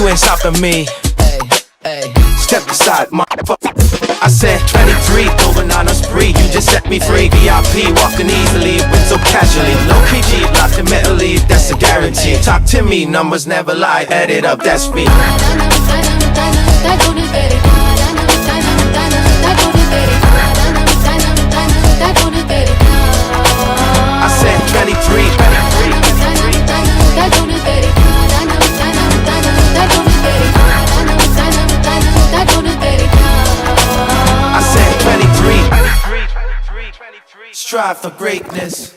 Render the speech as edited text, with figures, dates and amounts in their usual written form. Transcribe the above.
ain't stopping me. Step aside, motherfucker. I said 23, going on a spree. You just set me free. VIP, walking easily, went so casually. Low key, locked in mentally, that's a guarantee. Talk to me, numbers never lie. Add it up, that's me. I said 23. I said 23. Strive for greatness.